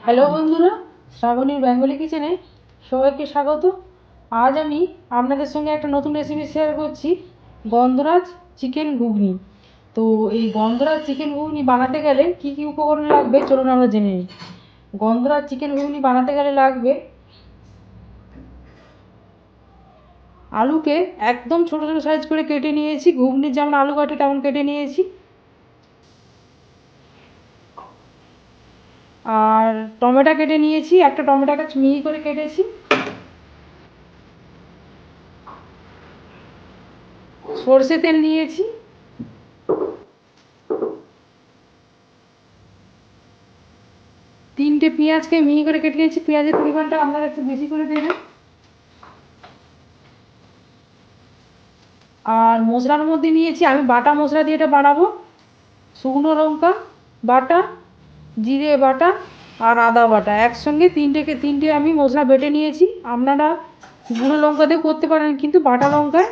Hello বন্ধুরা, শ্রাবণীর Bengali কিচেনে সবাইকে স্বাগত। আজ আমি আপনাদের সঙ্গে একটা নতুন রেসিপি শেয়ার করছি, গন্ধরাজ চিকেন ঘুগনি। তো এই গন্ধরাজ চিকেন ঘুগনি বানাতে গেলে কি কি উপকরণ লাগবে চলুন আমরা জেনে নিই। গন্ধরাজ চিকেন ঘুগনি বানাতে গেলে লাগবে আলুকে একদম ছোটো ছোটো সাইজ করে কেটে নিয়েছি, ঘুগনির যেমন আলু কাটে তেমন কেটে নিয়েছি। আর টমেটো কেটে নিয়েছি, একটা টমেটোকে মিহি করে কেটেছি। সর্ষে তেল নিয়েছি। তিনটে পেঁয়াজকে মিহি করে কেটে নিয়েছি, পেঁয়াজের পরিমাণটা আপনারা একটু বেশি করে দেবেন। আর মশলার মধ্যে নিয়েছি আমি বাটা মশলা দিয়ে এটা বানাবো, শুকনো লঙ্কা বাটা, জিরে বাটা আর আদা বাটা একসঙ্গে তিনটে আমি মশলা বেটে নিয়েছি। আপনারা গুঁড়ো লঙ্কা দিয়ে করতে পারেন, কিন্তু বাটা লঙ্কায়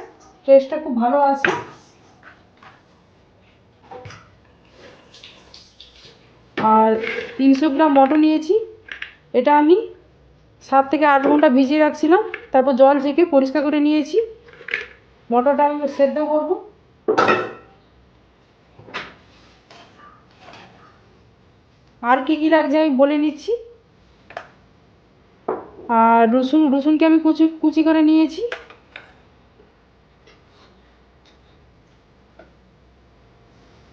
টেস্টটা খুব ভালো আসে। আর 300 গ্রাম মটর নিয়েছি, এটা আমি 7 থেকে 8 ঘন্টা ভিজিয়ে রাখছিলাম, তারপর জল ছেঁকে পরিষ্কার করে নিয়েছি। মটরটা আমি সেদ্ধ করব। আর কি কি লাগছে আমি বলে নিচ্ছি। আর রসুনকে আমি কুচি কুচি করে নিয়েছি।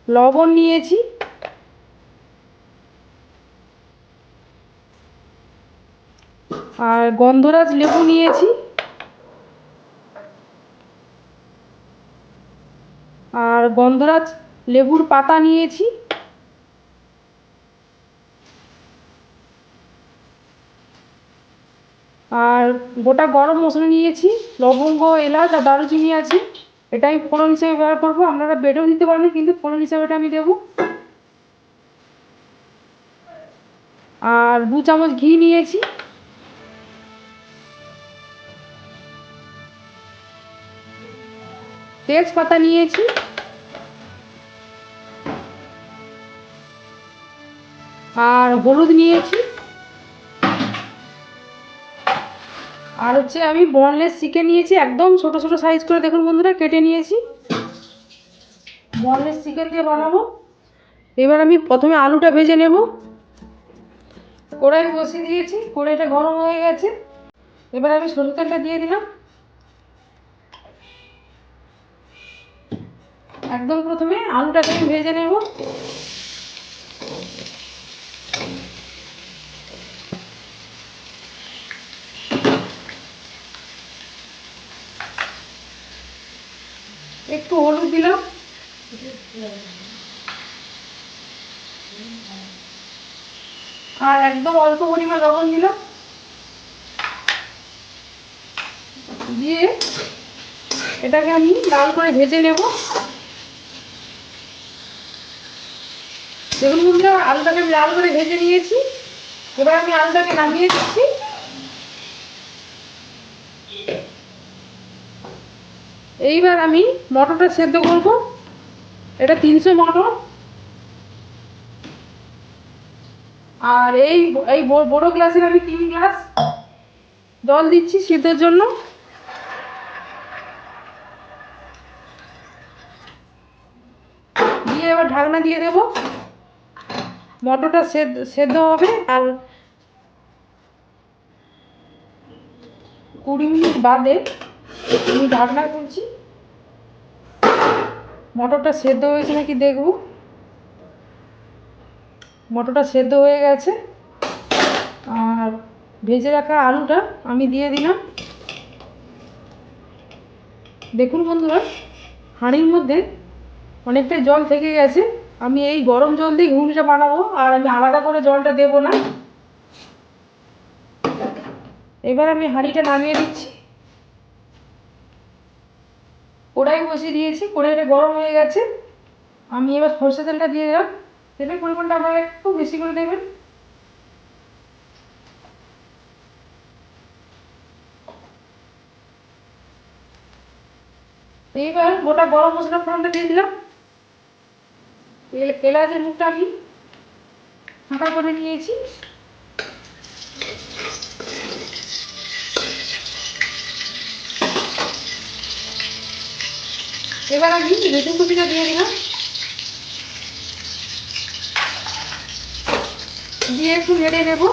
লবণ নিয়েছি। আর গন্ধরাজ লেবু নিয়েছি। আর গন্ধরাজ লেবুর পাতা নিয়েছি। আর গোটা গরম মশলা নিয়েছি, লবঙ্গ, এলাচ আর দারুচিনি আছে। এটা আমি ফোড়ন হিসেবে ব্যবহার করবো, আপনারা বেটেও দিতে পারেন, কিন্তু ফোড়ন হিসেবে এটা আমি দেবো। আর 2 চামচ ঘি নিয়েছি। তেজপাতা নিয়েছি। আর হলুদ নিয়েছি। আর হচ্ছে আমি বোনলেস চিকেন নিয়েছি, একদম ছোট ছোট সাইজ করে দেখুন বন্ধুরা কেটে নিয়েছি। বোনলেস চিকেন দিয়ে বানাবো। এবার আমি প্রথমে আলুটা ভেজে নেব। কড়াই বসিয়ে দিয়েছি, কড়াইটা গরম হয়ে গেছে। এবার আমি সরষের তেলটা দিয়ে দিলাম। একদম প্রথমে আলুটাকে আমি ভেজে নেব। একটু হলুদ দিলাম। আর একদম অল্প পরিমাণ লবণ দিলাম। দিয়ে এটাকে আমি লাল করে ভেজে নেব। দেখুন বন্ধুরা, আলুটাকে আমি লাল করে ভেজে নিয়েছি। এবার আমি আলুটাকে নামিয়ে দিচ্ছি। এইবার আমি মটরটা সেদ্ধ করব। এটা 300 মটর। আর এই বড় গ্লাসের আমি 3 গ্লাস জল দিচ্ছি সিদ্ধের জন্য। দিয়ে এবার ঢাকনা দিয়ে দেব। মটরটা সেদ্ধ হবে। আর 20 মিনিট বাদে আমি ঢাকনা খুলছি, মটরটা সেদ্ধ হয়েছে নাকি দেখব। মটরটা সেদ্ধ হয়ে গেছে। আর ভেজে রাখা আলুটা আমি দিয়ে দিলাম। দেখুন বন্ধুরা, হাঁড়ির মধ্যে অনেকটাই জল থেকে গেছে। আমি এই গরম জল দিয়ে ঘুগনিটা বানাবো, আর আমি আলাদা করে জলটা দেবো না। এবার আমি হাঁড়িটা নামিয়ে দিচ্ছি। কড়াই বসিয়ে দিয়েছি, কড়াইটা গরম হয়ে গেছে। আমি এবার সরষে তেলটা দিয়ে দিলাম। তেলের পরিমাণটা আপনারা একটু বেশি করে দেবেন। এইবার গোটা গরম মশলা ফোড়নটা দিয়ে দিলাম। এলাচের মুখটা আমি ফাঁকা করে নিয়েছি। এবার আমি রসুন কুচিটা দিয়ে দিলাম, দিয়ে একটু নেড়ে নেব।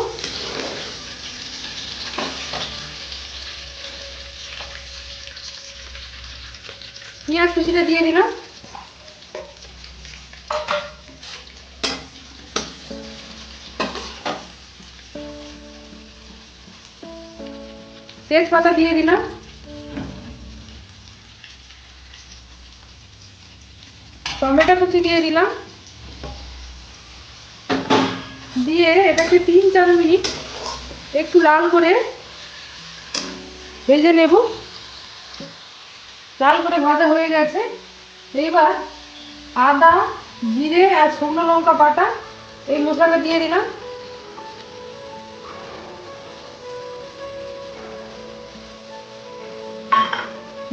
পেঁয়াজ কুচিটা দিয়ে দিলাম, তেজপাতা দিয়ে দিলাম, টমেটো কুচি দিয়ে দিলাম, দিয়ে এটাকে 3-4 মিনিট একটু লাল করে ভেজে নেব। লাল করে ভাজা হয়ে গেছে। এইবার আদা, জিরে আর শুকনো লঙ্কা বাটা এই মশলাটা দিয়ে দিলাম,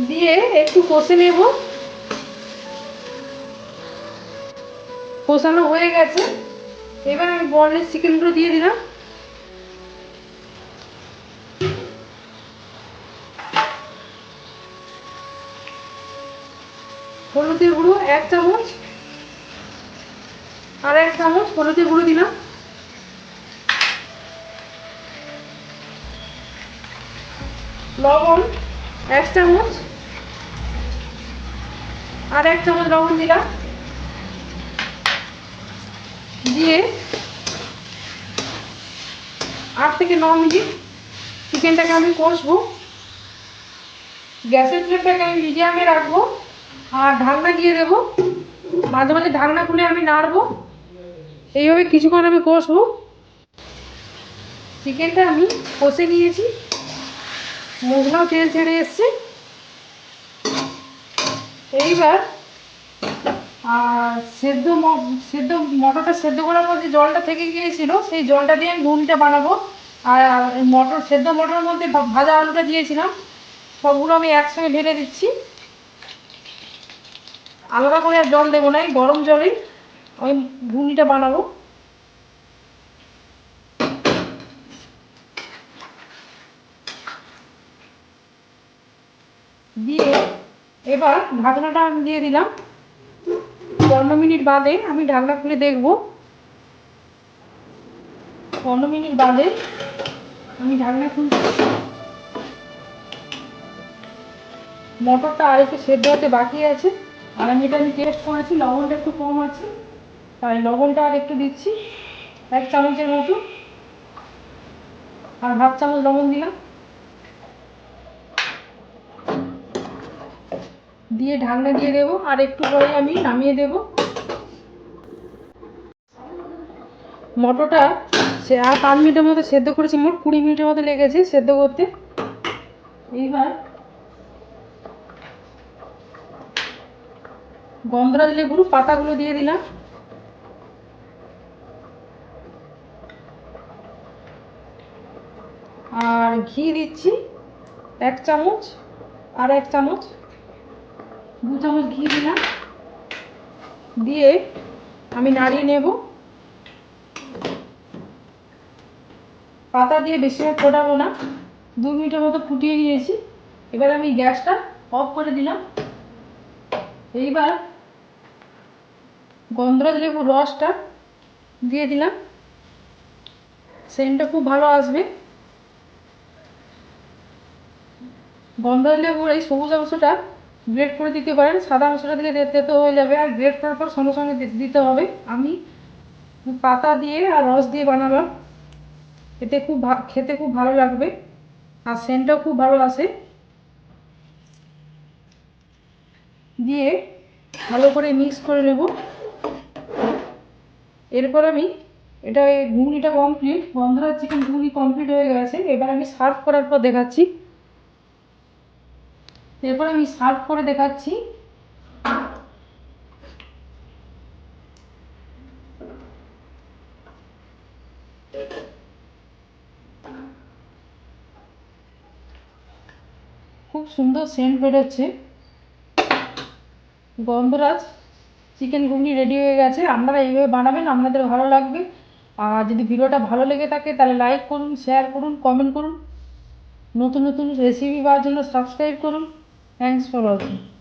দিয়ে একটু কষে নেব। কষানো হয়ে গেছে। এবার আমি বোনলেস চিকেনগুলো দিয়ে দিলাম, হলুদের গুঁড়ো 1 চামচ, আর 1 চামচ হলুদের গুঁড়ো দিলাম, লবণ 1 চামচ, আর 1 চামচ লবণ দিলাম, দিয়ে 8 থেকে 9 মিনিট চিকেনটাকে আমি কষবো। গ্যাসের ফ্লেমটাকে আমি মিডিয়ামে রাখবো আর ঢাকনা দিয়ে দেবো। মাঝে মাঝে ঢাকনা খুলে আমি নাড়বো। এইভাবে কিছুক্ষণ আমি কষবো। চিকেনটা আমি কষে নিয়েছি, মশলাও তেল ছেড়ে এসছে। এইবার সেদ্ধ মটরটা সেদ্ধ করার মধ্যে জলটা থেকে গিয়েছিল, সেই জলটা দিয়ে আমি ঘুগনিটা বানাবো। আর সেদ্ধ মটরের মধ্যে ভাজা আলুটা দিয়েছিলাম, সবগুলো আমি একসঙ্গে ঢেলে দিচ্ছি। আলাদা করে আর জল দেবো না, গরম জলেই আমি ঘুগনিটা বানাবো। দিয়ে এবার ঢাকনাটা আমি দিয়ে দিলাম। 15 মিনিট বাদে আমি ঢাকনা খুলে দেখবো। 15 মিনিট বাদে আমি ঢাকনা খুলছি। মটরটা আর একটু সেদ্ধ হতে বাকি আছে, আর আমি টেস্ট করেছি, লবণটা একটু কম আছে, তাই লবণটা আর একটু দিচ্ছি 1 চামচের মতো, আর 1/2 চামচ লবণ দিলাম, দিয়ে ঢাকনা দিয়ে দেবো। আর একটু পরে আমি নামিয়ে দেবো। মটরটা আর 5 মিনিটের মতো সেদ্ধ করেছি, মোট 20 মিনিটের মতো লেগেছে সেদ্ধ করতে। এইবার গন্ধরাজ লেবুর পাতাগুলো দিয়ে দিলাম, আর ঘি দিচ্ছি 1 চামচ, আর 1 চামচ, 2 চামচ ঘি দিলাম, দিয়ে আমি নাড়িয়ে নেব। পাতা দিয়ে বেশি ফোটাবো না, 2 মিনিটের মতো ফুটিয়ে নিয়েছি। এবার আমি গ্যাসটা অফ করে দিলাম। এইবার গন্ধরাজ লেবুর রসটা দিয়ে দিলাম, সেন্টটা খুব ভালো আসবে। গন্ধরাজ লেবুর এই সবুজ অংশটা গ্রেট করে দিতে পারেন, সাদা অংশটা দিলে তেতো হয়ে যাবে, আর গ্রেট করার পর সঙ্গে সঙ্গে দিতে হবে। আমি পাতা দিয়ে আর রস দিয়ে বানালাম, এতে খেতে খুব ভালো লাগবে, আর সেন্টটাও খুব ভালো আসে। দিয়ে ভালো করে মিক্স করে নেব। এরপর আমি ঘুগনিটা কমপ্লিট, গন্ধরাজ চিকেন ঘুগনি কমপ্লিট হয়ে গেছে। এবার আমি সার্ভ করার পর দেখাচ্ছি। এরপর আমি সার্ভ করে দেখাচ্ছি। খুব সুন্দর সেন্ট বেরোচ্ছে। গন্ধরাজ চিকেন ঘুগনি রেডি হয়ে গেছে। আপনারা এইভাবে বানাবেন, আপনাদের ভালো লাগবে। আর যদি ভিডিওটা ভালো লেগে থাকে তাহলে লাইক করুন, শেয়ার করুন, কমেন্ট করুন। নতুন নতুন রেসিপি পাওয়ার জন্য সাবস্ক্রাইব করুন। Thanks for watching.